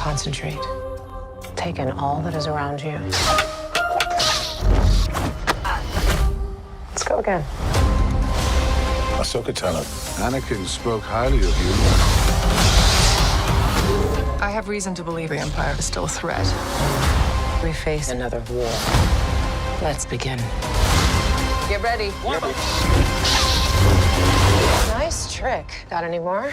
Concentrate. Take in all that is around you. Let's go again. Ahsoka, tell him. Anakin spoke highly of you. I have reason to believe the Empire is still a threat. We face another war. Let's begin. Get ready. Nice trick. Got any more?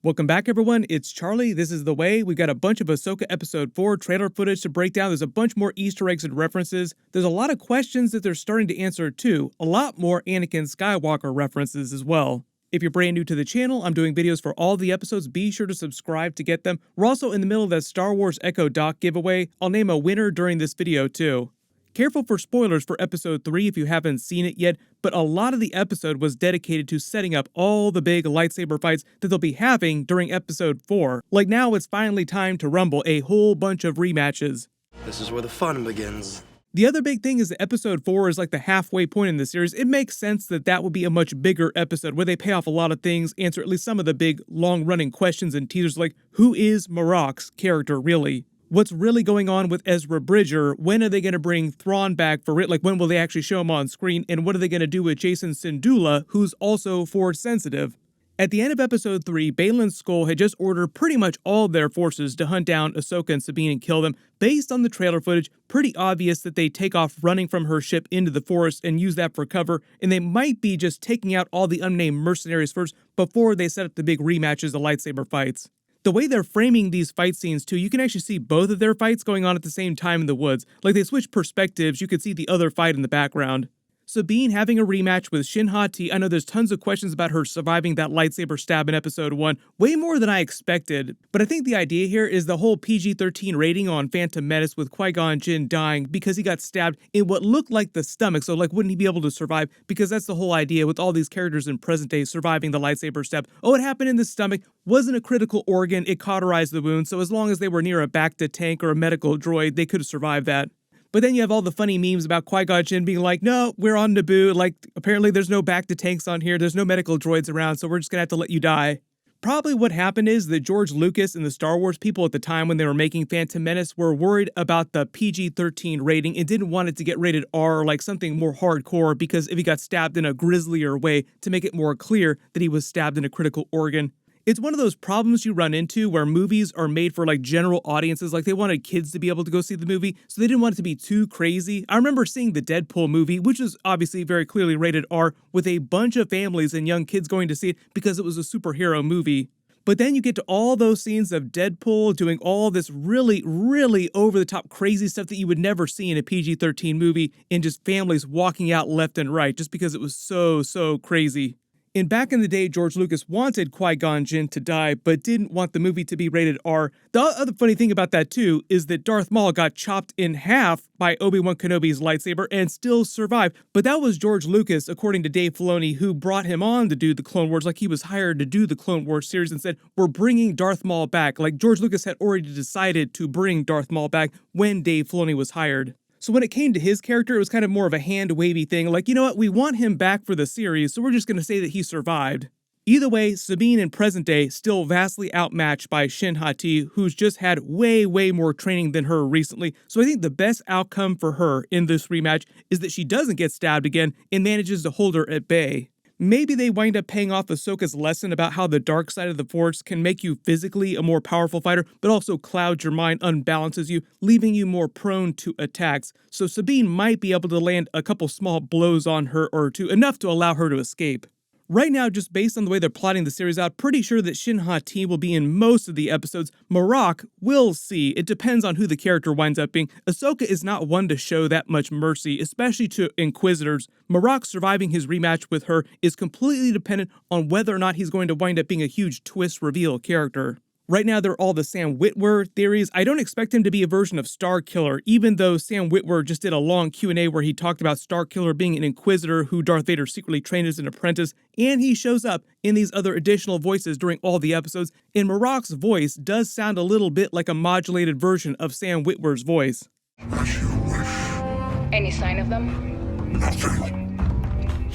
Welcome back, everyone. It's Charlie. This is The Way. We've got a bunch of Ahsoka Episode 4 trailer footage to break down. There's a bunch more Easter eggs and references. There's a lot of questions that they're starting to answer, too. A lot more Anakin Skywalker references as well. If you're brand new to the channel, I'm doing videos for all the episodes. Be sure to subscribe to get them. We're also in the middle of that Star Wars Echo Doc giveaway. I'll name a winner during this video, too. Careful for spoilers for Episode 3 if you haven't seen it yet, but a lot of the episode was dedicated to setting up all the big lightsaber fights that they'll be having during Episode 4. Like now it's finally time to rumble a whole bunch of rematches. This is where the fun begins. The other big thing is that Episode 4 is like the halfway point in the series. It makes sense that that would be a much bigger episode where they pay off a lot of things, answer at least some of the big long-running questions and teasers like, who is Marrok's character really? What's really going on with Ezra Bridger? When are they going to bring Thrawn back for it? Like, when will they actually show him on screen? And what are they going to do with Jason Syndulla, who's also Force sensitive? At the end of Episode 3, Baylan Skoll had just ordered pretty much all their forces to hunt down Ahsoka and Sabine and kill them. Based on the trailer footage, pretty obvious that they take off running from her ship into the forest and use that for cover, and they might be just taking out all the unnamed mercenaries first before they set up the big rematches of lightsaber fights. The way they're framing these fight scenes too, you can actually see both of their fights going on at the same time in the woods. Like they switch perspectives, you could see the other fight in the background. Sabine having a rematch with Shin Hati. I know there's tons of questions about her surviving that lightsaber stab in Episode 1, way more than I expected. But I think the idea here is the whole PG-13 rating on Phantom Menace with Qui-Gon Jinn dying because he got stabbed in what looked like the stomach, so like wouldn't he be able to survive? Because that's the whole idea with all these characters in present day surviving the lightsaber stab. Oh, it happened in the stomach, wasn't a critical organ, it cauterized the wound, so as long as they were near a Bacta tank or a medical droid, they could have survived that. But then you have all the funny memes about Qui-Gon Jinn being like, no, we're on Naboo, like, apparently there's no Bacta tanks on here, there's no medical droids around, so we're just gonna have to let you die. Probably what happened is that George Lucas and the Star Wars people at the time when they were making Phantom Menace were worried about the PG-13 rating and didn't want it to get rated R, like something more hardcore, because if he got stabbed in a grislier way, to make it more clear that he was stabbed in a critical organ. It's one of those problems you run into where movies are made for like general audiences, like they wanted kids to be able to go see the movie, so they didn't want it to be too crazy. I remember seeing the Deadpool movie, which is obviously very clearly rated R, with a bunch of families and young kids going to see it because it was a superhero movie. But then you get to all those scenes of Deadpool doing all this really, really over-the-top crazy stuff that you would never see in a PG-13 movie, and just families walking out left and right just because it was so crazy. And back in the day, George Lucas wanted Qui-Gon Jinn to die, but didn't want the movie to be rated R. The other funny thing about that too is that Darth Maul got chopped in half by Obi-Wan Kenobi's lightsaber and still survived. But that was George Lucas, according to Dave Filoni, who brought him on to do the Clone Wars, like he was hired to do the Clone Wars series and said, we're bringing Darth Maul back. Like George Lucas had already decided to bring Darth Maul back when Dave Filoni was hired. So when it came to his character, it was kind of more of a hand-wavy thing, like, you know what, we want him back for the series, so we're just going to say that he survived. Either way, Sabine in present day still vastly outmatched by Shin Hati, who's just had way more training than her recently, so I think the best outcome for her in this rematch is that she doesn't get stabbed again and manages to hold her at bay. Maybe they wind up paying off Ahsoka's lesson about how the dark side of the Force can make you physically a more powerful fighter, but also clouds your mind, unbalances you, leaving you more prone to attacks. So Sabine might be able to land a couple small blows on her or two, enough to allow her to escape. Right now, just based on the way they're plotting the series out, pretty sure that Shin Hati will be in most of the episodes. Marrok, we'll see. It depends on who the character winds up being. Ahsoka is not one to show that much mercy, especially to Inquisitors. Marrok surviving his rematch with her is completely dependent on whether or not he's going to wind up being a huge twist reveal character. Right now, there are all the Sam Witwer theories. I don't expect him to be a version of Starkiller, even though Sam Witwer just did a long Q&A where he talked about Starkiller being an Inquisitor who Darth Vader secretly trained as an apprentice, and he shows up in these other additional voices during all the episodes, and Marrok's voice does sound a little bit like a modulated version of Sam Witwer's voice. As you wish. Any sign of them? Nothing.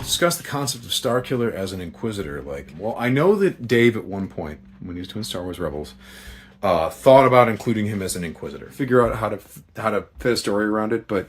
discuss the concept of Starkiller as an Inquisitor. Like, well, I know that Dave at one point, when he was doing Star Wars Rebels, thought about including him as an Inquisitor. Figure out how to fit a story around it, but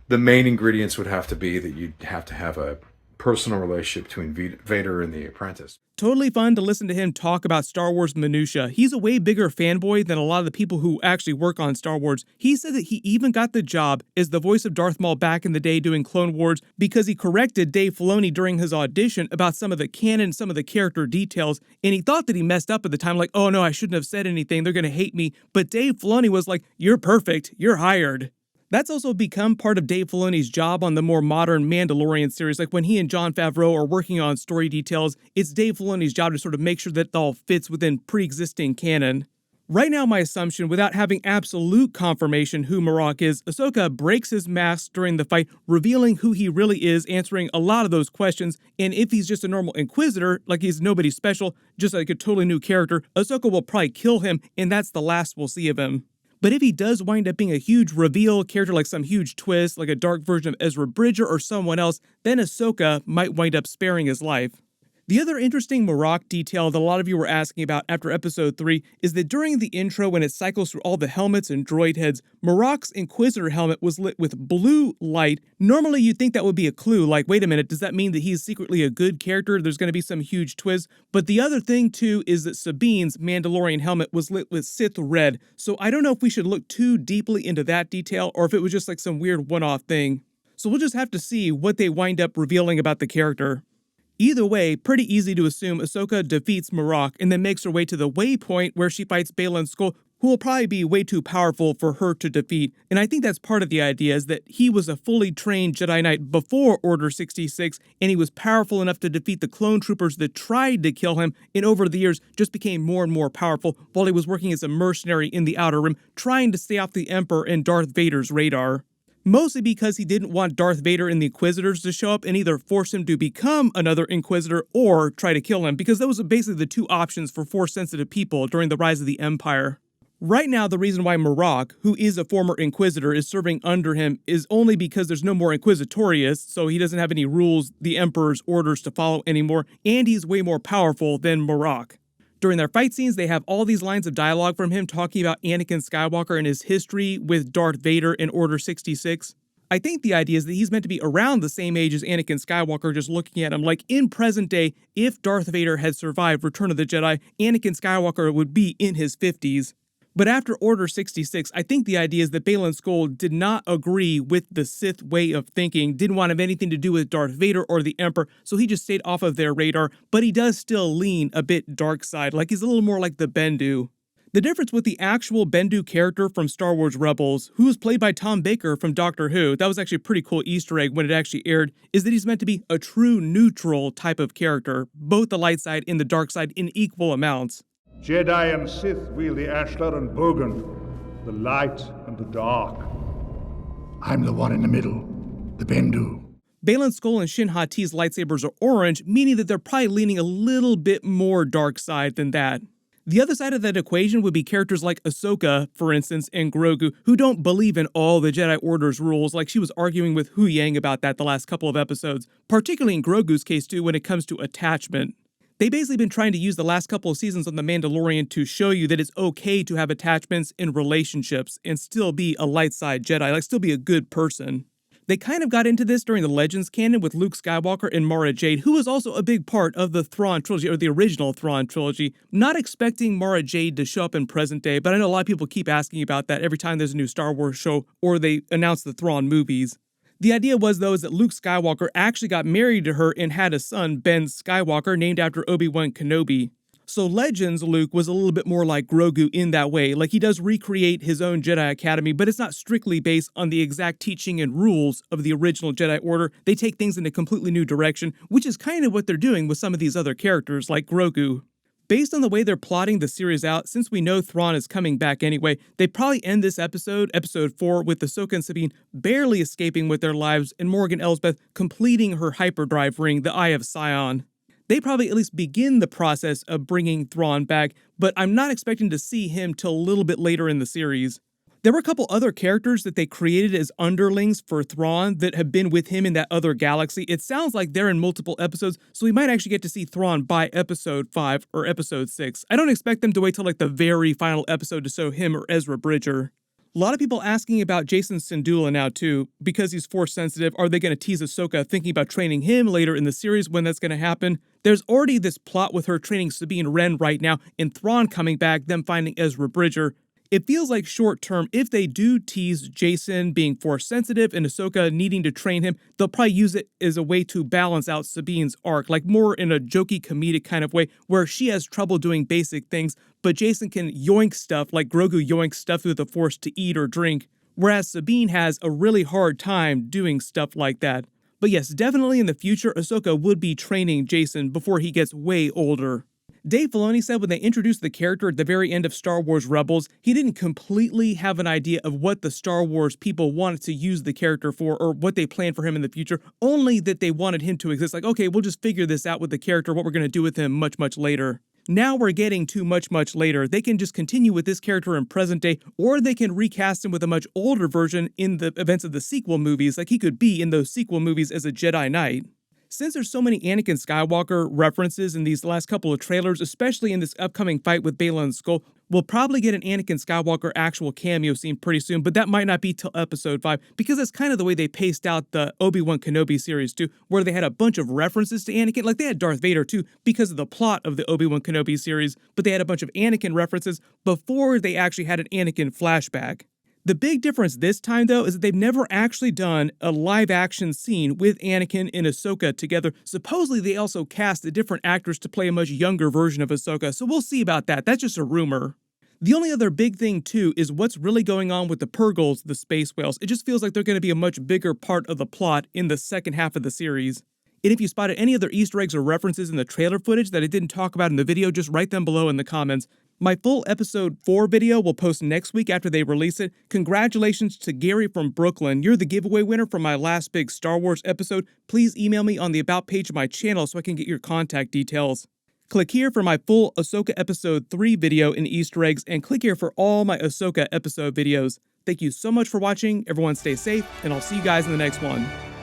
the main ingredients would have to be that you'd have to have a personal relationship between Vader and the Apprentice. Totally fun to listen to him talk about Star Wars minutia. He's a way bigger fanboy than a lot of the people who actually work on Star Wars. He said that he even got the job as the voice of Darth Maul back in the day doing Clone Wars because he corrected Dave Filoni during his audition about some of the canon, some of the character details, and he thought that he messed up at the time, like, oh no, I shouldn't have said anything, they're gonna hate me. But Dave Filoni was like, you're perfect, you're hired. That's also become part of Dave Filoni's job on the more modern Mandalorian series. Like when he and Jon Favreau are working on story details, it's Dave Filoni's job to sort of make sure that it all fits within pre-existing canon. Right now, my assumption, without having absolute confirmation who Marrok is, Ahsoka breaks his mask during the fight, revealing who he really is, answering a lot of those questions, and if he's just a normal Inquisitor, like he's nobody special, just like a totally new character, Ahsoka will probably kill him, and that's the last we'll see of him. But if he does wind up being a huge reveal character, like some huge twist, like a dark version of Ezra Bridger or someone else, then Ahsoka might wind up sparing his life. The other interesting Marrok detail that a lot of you were asking about after episode 3 is that during the intro, when it cycles through all the helmets and droid heads, Marrok's Inquisitor helmet was lit with blue light. Normally you'd think that would be a clue, like, wait a minute, does that mean that he's secretly a good character? There's going to be some huge twist. But the other thing too is that Sabine's Mandalorian helmet was lit with Sith red. So I don't know if we should look too deeply into that detail or if it was just like some weird one-off thing. So we'll just have to see what they wind up revealing about the character. Either way, pretty easy to assume Ahsoka defeats Marrok and then makes her way to the waypoint where she fights Baylan Skoll, who will probably be way too powerful for her to defeat. And I think that's part of the idea, is that he was a fully trained Jedi Knight before Order 66, and he was powerful enough to defeat the clone troopers that tried to kill him, and over the years just became more and more powerful while he was working as a mercenary in the Outer Rim, trying to stay off the Emperor and Darth Vader's radar. Mostly because he didn't want Darth Vader and the Inquisitors to show up and either force him to become another Inquisitor or try to kill him, because those are basically the two options for Force-sensitive people during the rise of the Empire. Right now, the reason why Marrok, who is a former Inquisitor, is serving under him is only because there's no more Inquisitorius, so he doesn't have any rules, the Emperor's orders to follow anymore, and he's way more powerful than Marrok. During their fight scenes, they have all these lines of dialogue from him talking about Anakin Skywalker and his history with Darth Vader in Order 66. I think the idea is that he's meant to be around the same age as Anakin Skywalker, just looking at him. Like in present day, if Darth Vader had survived Return of the Jedi, Anakin Skywalker would be in his 50s. But after Order 66, I think the idea is that Baylan Skoll did not agree with the Sith way of thinking, didn't want to have anything to do with Darth Vader or the Emperor, so he just stayed off of their radar, but he does still lean a bit dark side, like he's a little more like the Bendu. The difference with the actual Bendu character from Star Wars Rebels, who was played by Tom Baker from Doctor Who, that was actually a pretty cool Easter egg when it actually aired, is that he's meant to be a true neutral type of character, both the light side and the dark side in equal amounts. Jedi and Sith wield the Ashlar and Bogan, the light and the dark. I'm the one in the middle, the Bendu. Baylan Skoll and Shin Hati's lightsabers are orange, meaning that they're probably leaning a little bit more dark side than that. The other side of that equation would be characters like Ahsoka, for instance, and Grogu, who don't believe in all the Jedi Order's rules, like she was arguing with Hu Yang about that the last couple of episodes, particularly in Grogu's case too when it comes to attachment. They've basically been trying to use the last couple of seasons on The Mandalorian to show you that it's okay to have attachments in relationships and still be a light side Jedi, like still be a good person. They kind of got into this during the Legends canon with Luke Skywalker and Mara Jade, who was also a big part of the Thrawn trilogy, or the original Thrawn trilogy. Not expecting Mara Jade to show up in present day, but I know a lot of people keep asking about that every time there's a new Star Wars show or they announce the Thrawn movies. The idea was, though, is that Luke Skywalker actually got married to her and had a son, Ben Skywalker, named after Obi-Wan Kenobi. So Legends Luke was a little bit more like Grogu in that way, like he does recreate his own Jedi Academy, but it's not strictly based on the exact teaching and rules of the original Jedi Order. They take things in a completely new direction, which is kind of what they're doing with some of these other characters, like Grogu. Based on the way they're plotting the series out, since we know Thrawn is coming back anyway, they probably end this episode 4, with Ahsoka and Sabine barely escaping with their lives and Morgan Elsbeth completing her hyperdrive ring, the Eye of Scion. They probably at least begin the process of bringing Thrawn back, but I'm not expecting to see him till a little bit later in the series. There were a couple other characters that they created as underlings for Thrawn that have been with him in that other galaxy. It sounds like they're in multiple episodes, so we might actually get to see Thrawn by episode 5 or episode 6. I don't expect them to wait till like the very final episode to show him or Ezra Bridger. A lot of people asking about Jacen Syndulla now too, because he's force sensitive. Are they going to tease Ahsoka thinking about training him later in the series when that's going to happen? There's already this plot with her training Sabine Wren right now, and Thrawn coming back, them finding Ezra Bridger. It feels like short term, if they do tease Jacen being force sensitive and Ahsoka needing to train him, they'll probably use it as a way to balance out Sabine's arc, like more in a jokey comedic kind of way where she has trouble doing basic things, but Jacen can yoink stuff like Grogu yoinks stuff through the force to eat or drink, whereas Sabine has a really hard time doing stuff like that. But yes, definitely in the future, Ahsoka would be training Jacen before he gets way older. Dave Filoni said when they introduced the character at the very end of Star Wars Rebels, he didn't completely have an idea of what the Star Wars people wanted to use the character for or what they planned for him in the future, only that they wanted him to exist. Like, okay, we'll just figure this out with the character, what we're going to do with him much, much later. Now we're getting to much, much later. They can just continue with this character in present day, or they can recast him with a much older version in the events of the sequel movies, like he could be in those sequel movies as a Jedi Knight. Since there's so many Anakin Skywalker references in these last couple of trailers, especially in this upcoming fight with Baylan and Skoll, we'll probably get an Anakin Skywalker actual cameo scene pretty soon, but that might not be till episode 5, because that's kind of the way they paced out the Obi-Wan Kenobi series too, where they had a bunch of references to Anakin, like they had Darth Vader too, because of the plot of the Obi-Wan Kenobi series, but they had a bunch of Anakin references before they actually had an Anakin flashback. The big difference this time, though, is that they've never actually done a live-action scene with Anakin and Ahsoka together. Supposedly, they also cast the different actors to play a much younger version of Ahsoka, so we'll see about that. That's just a rumor. The only other big thing, too, is what's really going on with the Purrgils, the space whales. It just feels like they're going to be a much bigger part of the plot in the second half of the series. And if you spotted any other Easter eggs or references in the trailer footage that I didn't talk about in the video, just write them below in the comments. My full episode 4 video will post next week after they release it. Congratulations to Gary from Brooklyn. You're the giveaway winner for my last big Star Wars episode. Please email me on the About page of my channel so I can get your contact details. Click here for my full Ahsoka episode 3 video and Easter eggs, and click here for all my Ahsoka episode videos. Thank you so much for watching. Everyone stay safe, and I'll see you guys in the next one.